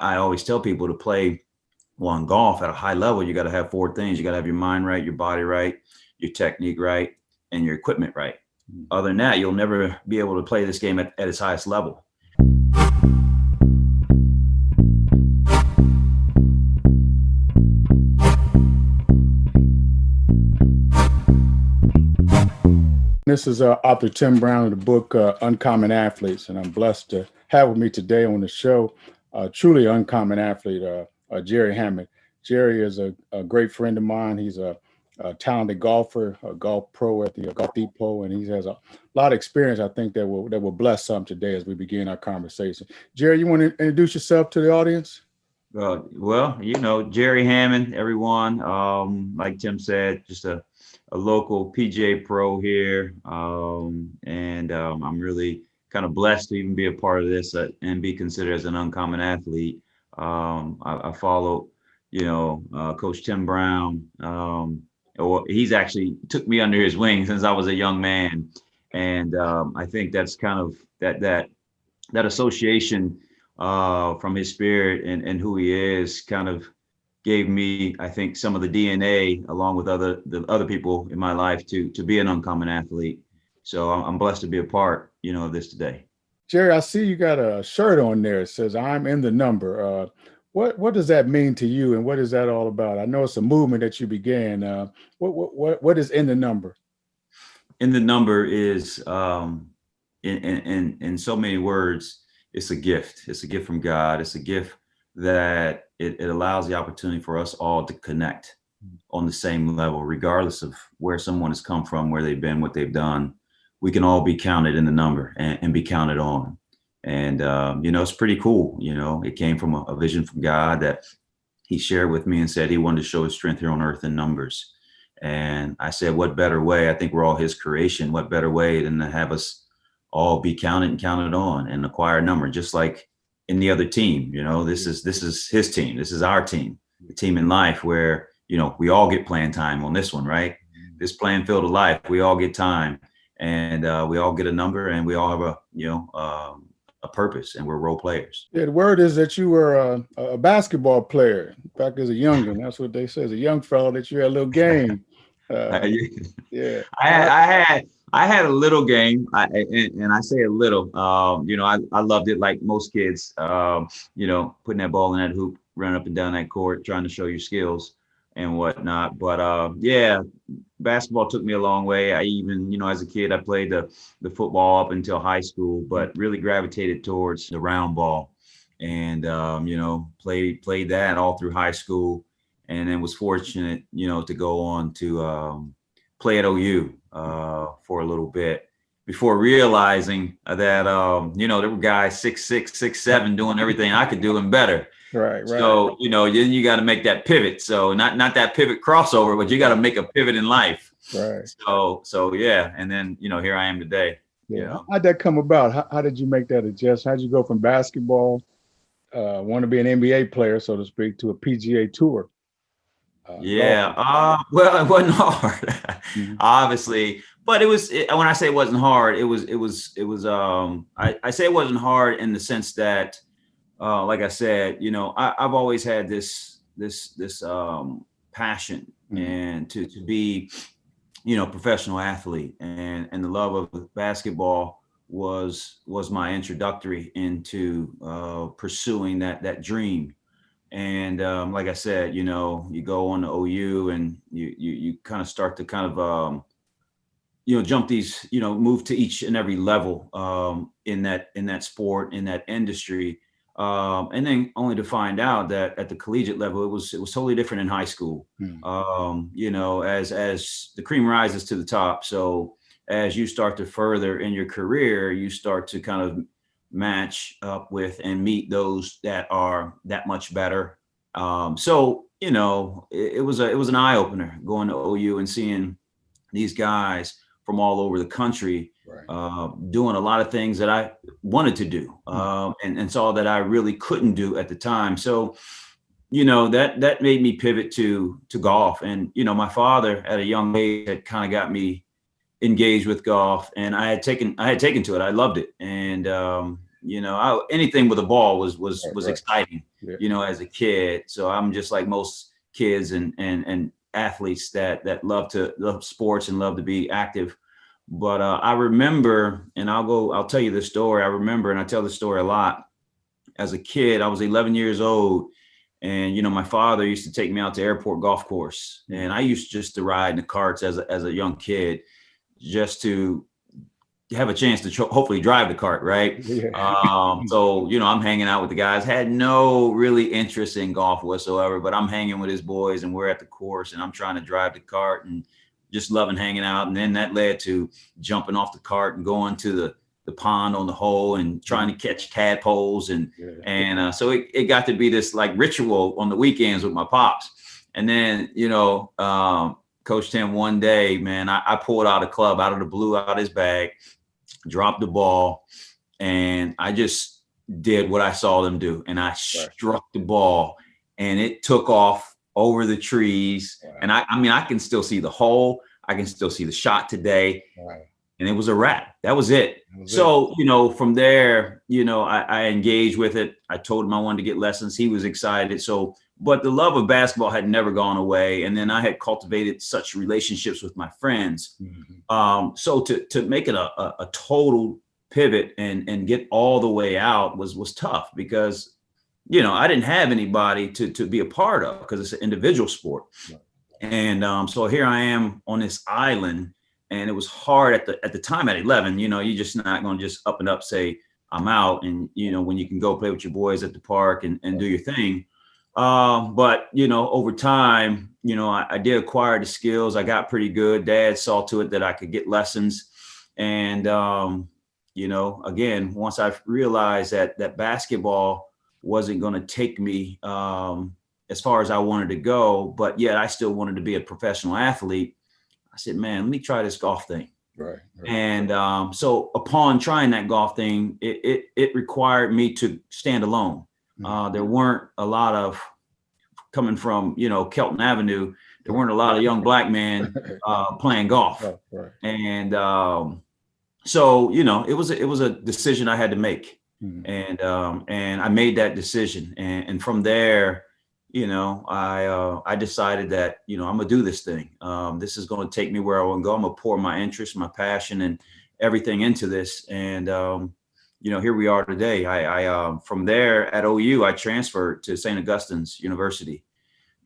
I always tell people to play one golf at a high level. You got to have four things. You got to have your mind right, your body right, your technique right, and your equipment right. Other than that, you'll never be able to play this game at its highest level. This is author Tim Brown of the book Uncommon Athletes, and I'm blessed to have with me today on the show truly uncommon athlete, Gerry Hammond. Gerry is a great friend of mine. He's a talented golfer, a golf pro at the Golf Depot, and he has a lot of experience, I think, that will bless some today as we begin our conversation. Gerry, you want to introduce yourself to the audience? Well, Gerry Hammond, everyone. Like Tim said, just a local PGA Pro here, and I'm really kind of blessed to even be a part of this and be considered as an uncommon athlete. I follow, Coach Tim Brown. He's actually took me under his wing since I was a young man, and I think that's kind of that association from his spirit and who he is kind of gave me, I think, some of the DNA along with the other people in my life to be an uncommon athlete. So I'm blessed to be a part, of this today. Gerry, I see you got a shirt on there. It says, "I'm in the number." What does that mean to you, and what is that all about? I know it's a movement that you began. What is in the number? In the number is, in so many words, it's a gift. It's a gift from God. It's a gift that it allows the opportunity for us all to connect on the same level, regardless of where someone has come from, where they've been, what they've done. We can all be counted in the number and be counted on. And, it's pretty cool. It came from a vision from God that he shared with me and said he wanted to show his strength here on earth in numbers. And I said, what better way? I think we're all his creation. What better way than to have us all be counted and counted on and acquire a number, just like in the other team. This is his team. This is our team, the team in life where, we all get playing time on this one, right? This playing field of life, we all get time, and we all get a number, and we all have a purpose, and we're role players. Yeah, the word is that you were a basketball player. In fact, as a youngin', that's what they say. As a young fellow, that you had a little game. Yeah, I had a little game, and I say a little. I loved it like most kids. Putting that ball in that hoop, running up and down that court, trying to show your skills and whatnot. But basketball took me a long way. I even, as a kid, I played the football up until high school, but really gravitated towards the round ball, and played that all through high school, and then was fortunate, to go on to play at OU for a little bit before realizing that there were guys 6'6", 6'7", doing everything I could do and better. Right. So, then you got to make that pivot. So not that pivot crossover, but you got to make a pivot in life. Right. So yeah. And then, here I am today. Yeah. How'd that come about? How did you make that adjustment? How'd you go from basketball, want to be an NBA player, so to speak, to a PGA Tour? Well, it wasn't hard, obviously, but when I say it wasn't hard, it was, I say it wasn't hard in the sense that, like I said, I've always had this passion and to be, professional athlete, and the love of basketball was my introductory into pursuing that dream. And like I said, you go on to OU and you kind of start to jump these, move to each and every level in that sport, in that industry. And then only to find out that at the collegiate level, it was totally different in high school. As the cream rises to the top. So as you start to further in your career, you start to kind of match up with and meet those that are that much better. So it was an eye opener going to OU and seeing these guys from all over the country, doing a lot of things that I wanted to do, and saw that I really couldn't do at the time. So, that made me pivot to golf. And, my father at a young age had kind of got me engaged with golf, and I had taken to it. I loved it. And, anything with a ball was Right. exciting, Yeah. as a kid. So I'm just like most kids and athletes that love sports and love to be active. But I remember, and I'll tell you this story. I remember, and I tell this story a lot. As a kid, I was 11 years old, and my father used to take me out to airport golf course, and I used just to ride in the carts as a young kid, just to have a chance to hopefully drive the cart, right? Yeah. So I'm hanging out with the guys. Had no really interest in golf whatsoever, but I'm hanging with his boys, and we're at the course, and I'm trying to drive the cart and just loving hanging out. And then that led to jumping off the cart and going to the pond on the hole and trying to catch tadpoles, and so it got to be this like ritual on the weekends with my pops. And then Coach Tim, one day, man, I pulled out a club out of the blue, out of his bag, dropped the ball, and I just did what I saw them do, and I struck the ball, and it took off over the trees. Wow. And I mean I can still see the hole, I can still see the shot today. Wow. And it was a wrap. That was it. So, from there, I engaged with it. I told him I wanted to get lessons. He was excited. So, but the love of basketball had never gone away. And then I had cultivated such relationships with my friends. Mm-hmm. So to make it a total pivot and get all the way out was tough, because, I didn't have anybody to be a part of, because it's an individual sport. Right. And so here I am on this island. And it was hard at the time at 11, you're just not going to just up and up say, I'm out. And, when you can go play with your boys at the park and do your thing. But, over time, I did acquire the skills. I got pretty good. Dad saw to it that I could get lessons. And, again, once I realized that basketball wasn't going to take me as far as I wanted to go, but yet I still wanted to be a professional athlete, I said, man, let me try this golf thing. Right. And so upon trying that golf thing, it required me to stand alone. Mm-hmm. There weren't a lot of, coming from, Kelton Avenue, there weren't a lot of young black men playing golf. Right. And so, it was a decision I had to make. Mm-hmm. And I made that decision. And from there, I decided that, I'm gonna do this thing. This is going to take me where I want to go. I'm gonna pour my interest, my passion, and everything into this. And, here we are today. I from there at OU, I transferred to St. Augustine's University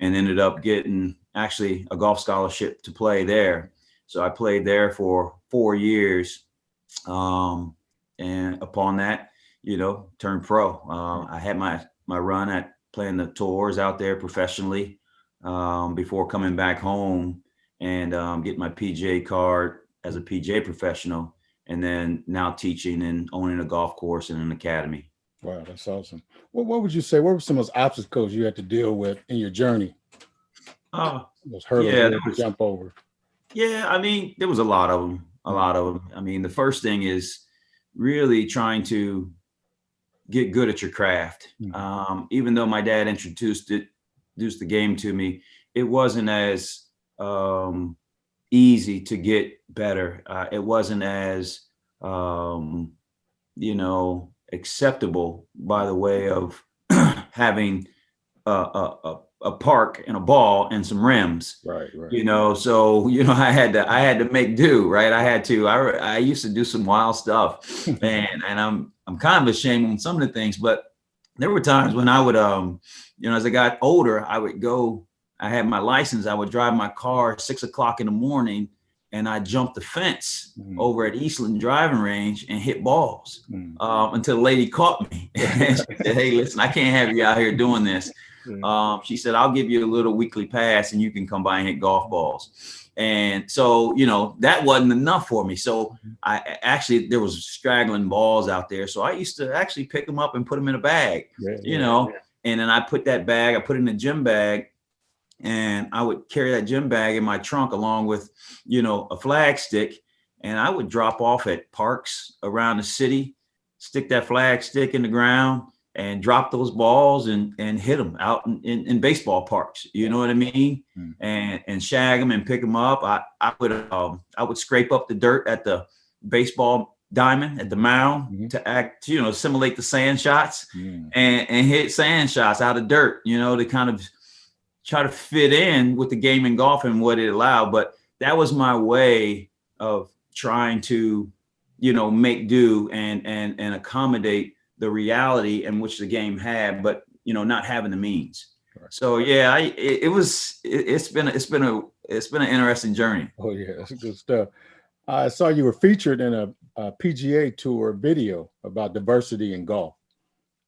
and ended up getting actually a golf scholarship to play there. So I played there for 4 years. And upon that, turned pro. I had my run at playing the tours out there professionally before coming back home and getting my PGA card as a PGA professional, and then now teaching and owning a golf course and an academy. Wow, that's awesome. What would you say, what were some of those obstacles you had to deal with in your journey? Those hurdles you had to jump over. Yeah, I mean, there was a lot of them. I mean, the first thing is really trying to get good at your craft. Mm-hmm. Even though my dad introduced the game to me, it wasn't as easy to get better. It wasn't as, acceptable by the way of having a park and a ball and some rims. Right. So I had to make do. Right. I used to do some wild stuff, and I'm kind of ashamed on some of the things, but there were times when I would as I got older, I had my license, I would drive my car at 6 o'clock in the morning, and I jumped the fence over at Eastland Driving Range and hit balls until the lady caught me. And she said, hey, listen, I can't have you out here doing this. She said, I'll give you a little weekly pass and you can come by and hit golf balls. And so, that wasn't enough for me. So there was straggling balls out there. So I used to actually pick them up and put them in a bag, and then I put it in a gym bag, and I would carry that gym bag in my trunk along with, a flag stick, and I would drop off at parks around the city, stick that flag stick in the ground and drop those balls and hit them out in baseball parks. You know what I mean? And shag them and pick them up. I would scrape up the dirt at the baseball diamond at the mound to act, simulate the sand shots and hit sand shots out of dirt, to kind of try to fit in with the game in golf and what it allowed. But that was my way of trying to, make do and accommodate the reality in which the game had, but, not having the means. Right. So yeah, it's been an interesting journey. Oh yeah, that's good stuff. I saw you were featured in a PGA Tour video about diversity in golf.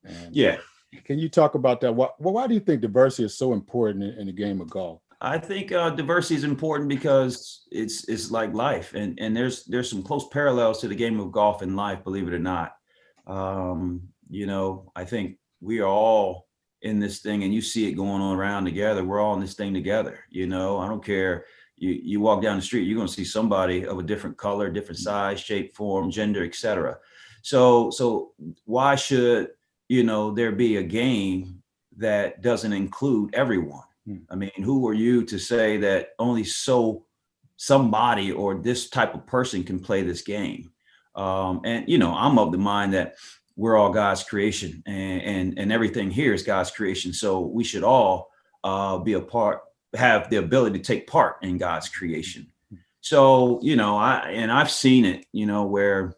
And yeah. Can you talk about that? Why do you think diversity is so important in the game of golf? I think diversity is important because it's like life, and there's some close parallels to the game of golf in life, believe it or not. I think we are all in this thing, and you see it going on around together. We're all in this thing together. I don't care. You walk down the street, you're going to see somebody of a different color, different size, shape, form, gender, etc. So why should there be a game that doesn't include everyone? I mean, who are you to say that only somebody or this type of person can play this game? I'm of the mind that we're all God's creation, and everything here is God's creation. So we should all have the ability to take part in God's creation. So, I've seen it, where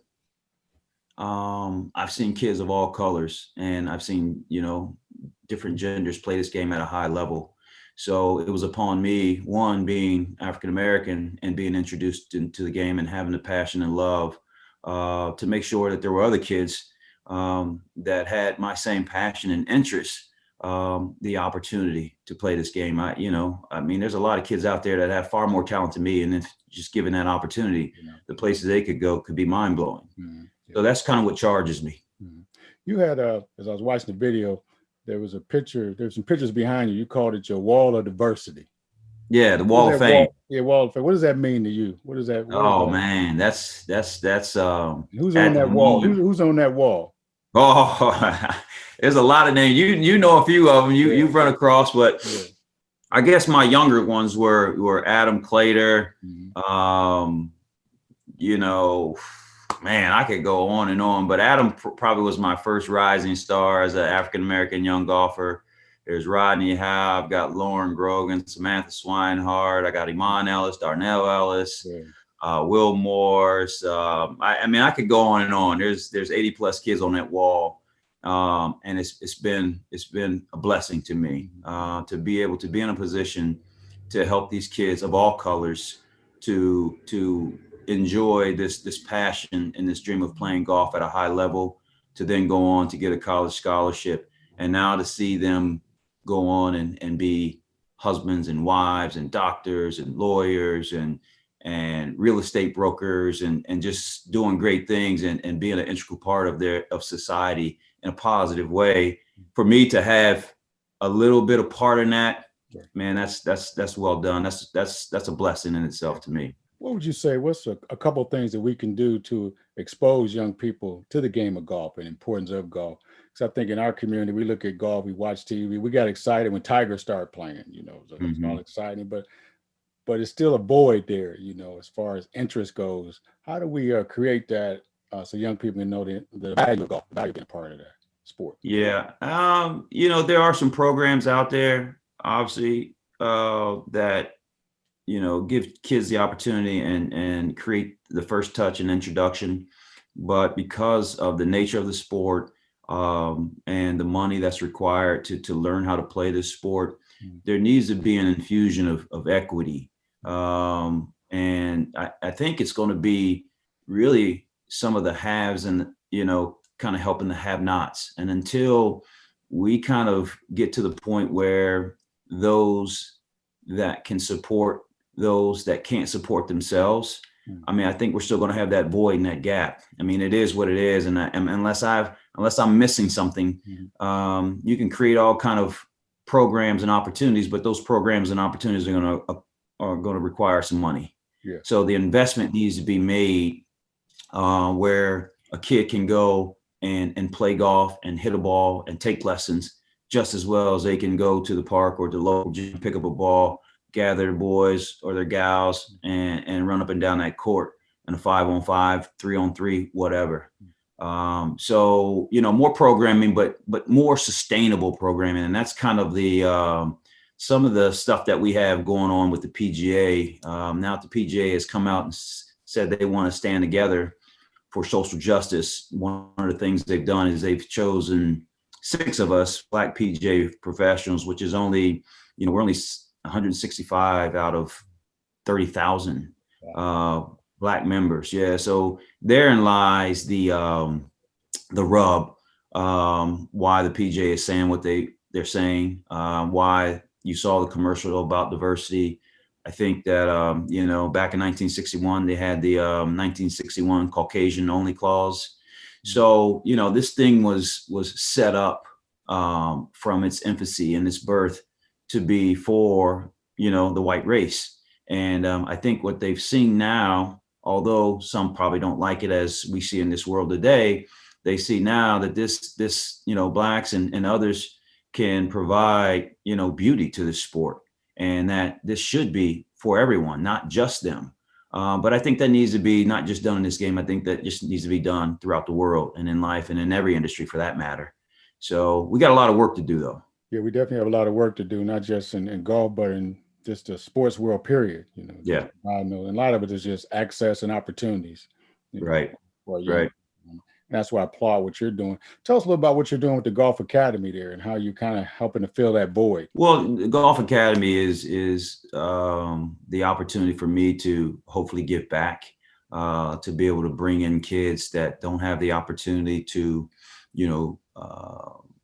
I've seen kids of all colors, and I've seen, different genders play this game at a high level. So it was upon me, one, being African-American and being introduced into the game and having the passion and love to make sure that there were other kids that had my same passion and interest, the opportunity to play this game. There's a lot of kids out there that have far more talent than me, and if just given that opportunity, the places they could go could be mind blowing. So that's kind of what charges me. You had, as I was watching the video, there's some pictures behind you. You called it your wall of diversity. Yeah, the wall of fame. Wall of fame. What does that mean to you? What is that? Man, that's who's on that wall? Who's on that wall? Oh, there's a lot of names. You know a few of them. You've run across, but I guess my younger ones were Adam Claytor. Man, I could go on and on, but Adam probably was my first rising star as an African-American young golfer. There's Rodney Howe, I've got Lauren Grogan, Samantha Swinehart, I got Iman Ellis, Darnell Ellis, Will Morris. I could go on and on. There's 80 plus kids on that wall. And it's been a blessing to me to be able to be in a position to help these kids of all colors to enjoy this passion and this dream of playing golf at a high level, to then go on to get a college scholarship, and now to see them go on and be husbands and wives and doctors and lawyers and real estate brokers and just doing great things and being an integral part of society in a positive way. For me to have a little bit of part in that, man, that's well done. That's a blessing in itself to me. What would you say? What's a couple of things that we can do to expose young people to the game of golf and importance of golf? Because I think in our community, we look at golf, we watch TV, we got excited when Tiger started playing. So it's all exciting, but it's still a void there. As far as interest goes. How do we create that so young people know the value of golf, the value of being a part of that sport? Yeah, there are some programs out there, obviously, that give kids the opportunity and create the first touch and introduction. But because of the nature of the sport and the money that's required to learn how to play this sport, there needs to be an infusion of equity. And I think it's going to be really some of the haves and, kind of helping the have-nots. And until we kind of get to the point where those that can support those that can't support themselves, I think we're still going to have that void and that gap. It is what it is. And unless I'm missing something, you can create all kind of programs and opportunities, but those programs and opportunities are going to require some money. Yeah. So the investment needs to be made where a kid can go and play golf and hit a ball and take lessons just as well as they can go to the park or the local gym, pick up a ball, gather their boys or their gals and run up and down that court and a 5-on-5, 3-on-3, whatever. So, more programming, but more sustainable programming. And that's kind of the, some of the stuff that we have going on with the PGA. Now the PGA has come out and said they want to stand together for social justice. One of the things they've done is they've chosen 6 of us, Black PGA professionals, which is only, we're only 165 out of 30,000 Black members. Yeah. So therein lies the rub, why the PGA is saying what they're saying, why you saw the commercial about diversity. I think that, back in 1961, they had the 1961 Caucasian only clause. So, this thing was set up from its infancy and its birth to be for, the white race. And I think what they've seen now, although some probably don't like it as we see in this world today, they see now that this Blacks and others can provide, beauty to the sport, and that this should be for everyone, not just them. But I think that needs to be not just done in this game. I think that just needs to be done throughout the world and in life and in every industry for that matter. So we got a lot of work to do, though. Yeah, we definitely have a lot of work to do, not just in golf, but in just the sports world, period. Yeah. I know. And a lot of it is just access and opportunities. Right. Right. And that's why I applaud what you're doing. Tell us a little about what you're doing with the Golf Academy there and how you're kind of helping to fill that void. Well, the Golf Academy is the opportunity for me to hopefully give back, to be able to bring in kids that don't have the opportunity to,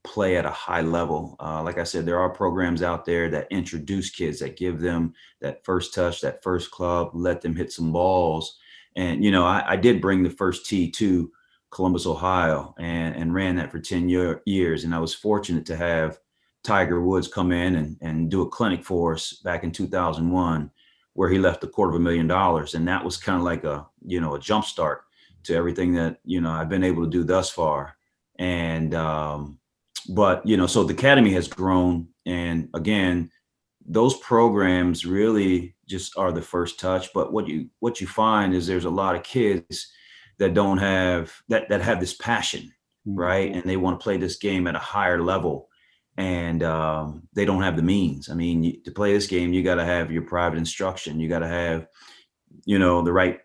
play at a high level. Like I said, there are programs out there that introduce kids, that give them that first touch, that first club, let them hit some balls. And, I did bring the first tee to Columbus, Ohio, and ran that for 10 years. And I was fortunate to have Tiger Woods come in and do a clinic for us back in 2001, where he left $250,000. And that was kind of like a jump start to everything that, I've been able to do thus far. And, but, so the Academy has grown. And again, those programs really just are the first touch. But what you find is there's a lot of kids that don't have that have this passion, right? And they want to play this game at a higher level, and they don't have the means. I mean, to play this game, you got to have your private instruction. You got to have, the right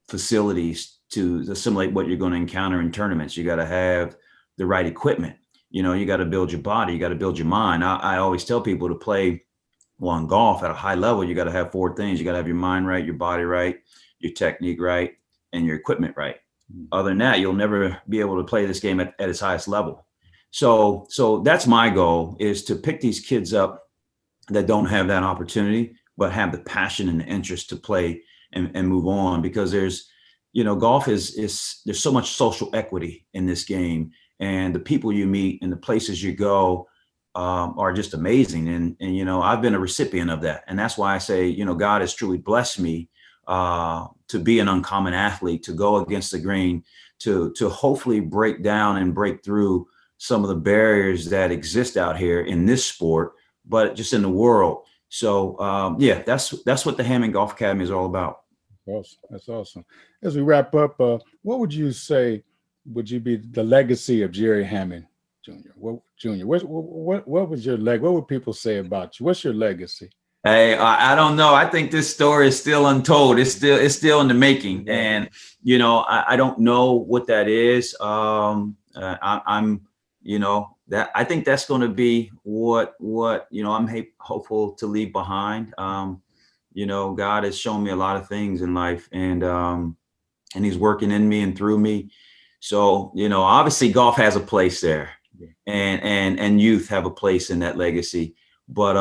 facilities to assimilate what you're going to encounter in tournaments. You got to have the right equipment. You got to build your body. You got to build your mind. I always tell people to play in golf at a high level. You got to have 4 things. You got to have your mind right, your body right, your technique right, and your equipment right. Other than that, you'll never be able to play this game at its highest level. So that's my goal, is to pick these kids up that don't have that opportunity, but have the passion and the interest to play and move on. Because there's, golf is there's so much social equity in this game, and the people you meet and the places you go are just amazing. And I've been a recipient of that. And that's why I say, God has truly blessed me to be an uncommon athlete, to go against the grain, to hopefully break down and break through some of the barriers that exist out here in this sport, but just in the world. So that's what the Hammond Golf Academy is all about. Awesome. That's awesome. As we wrap up, what would you say would you be the legacy of Gerry Hammond Jr.? What was your leg? What would people say about you? What's your legacy? Hey, I don't know. I think this story is still untold. It's still in the making, and I don't know what that is. I'm that I think that's going to be what I'm hopeful to leave behind. God has shown me a lot of things in life, and He's working in me and through me. So obviously golf has a place there, and youth have a place in that legacy. But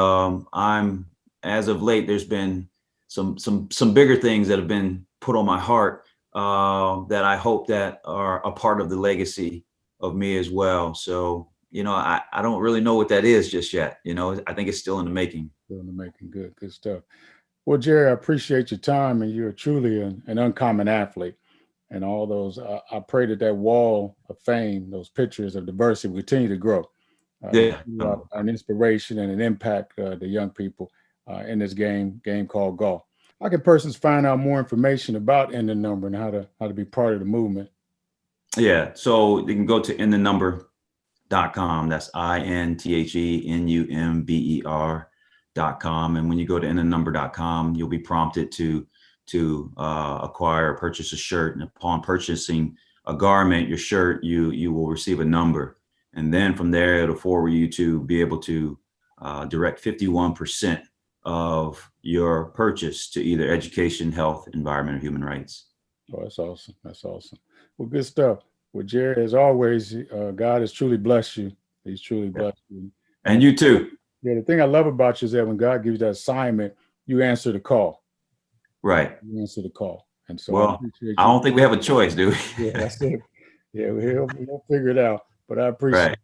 as of late, there's been some bigger things that have been put on my heart that I hope that are a part of the legacy of me as well. So, I don't really know what that is just yet. I think it's still in the making. Still in the making. Good stuff. Well, Gerry, I appreciate your time, and you're truly an uncommon athlete. And all those, I pray that wall of fame, those pictures of diversity, will continue to grow. An inspiration and an impact to young people in this game called golf. How can persons find out more information about InTheNumber and how to be part of the movement? Yeah, so you can go to InTheNumber.com. That's INTHENUMBER.com. And when you go to InTheNumber.com, you'll be prompted to acquire or purchase a shirt. And upon purchasing a garment, your shirt, you will receive a number. And then from there, it'll forward you to be able to direct 51% of your purchase to either education, health, environment, or human rights. Oh, that's awesome. That's awesome. Well, good stuff. Well, Gerry, as always, God has truly blessed you. He's truly blessed you. And you too. Yeah, the thing I love about you is that when God gives you that assignment, you answer the call. Right. You answer the call. And so well, I don't think we have a choice, do we? Yeah, that's it. Yeah, we'll figure it out. But I appreciate Right. it.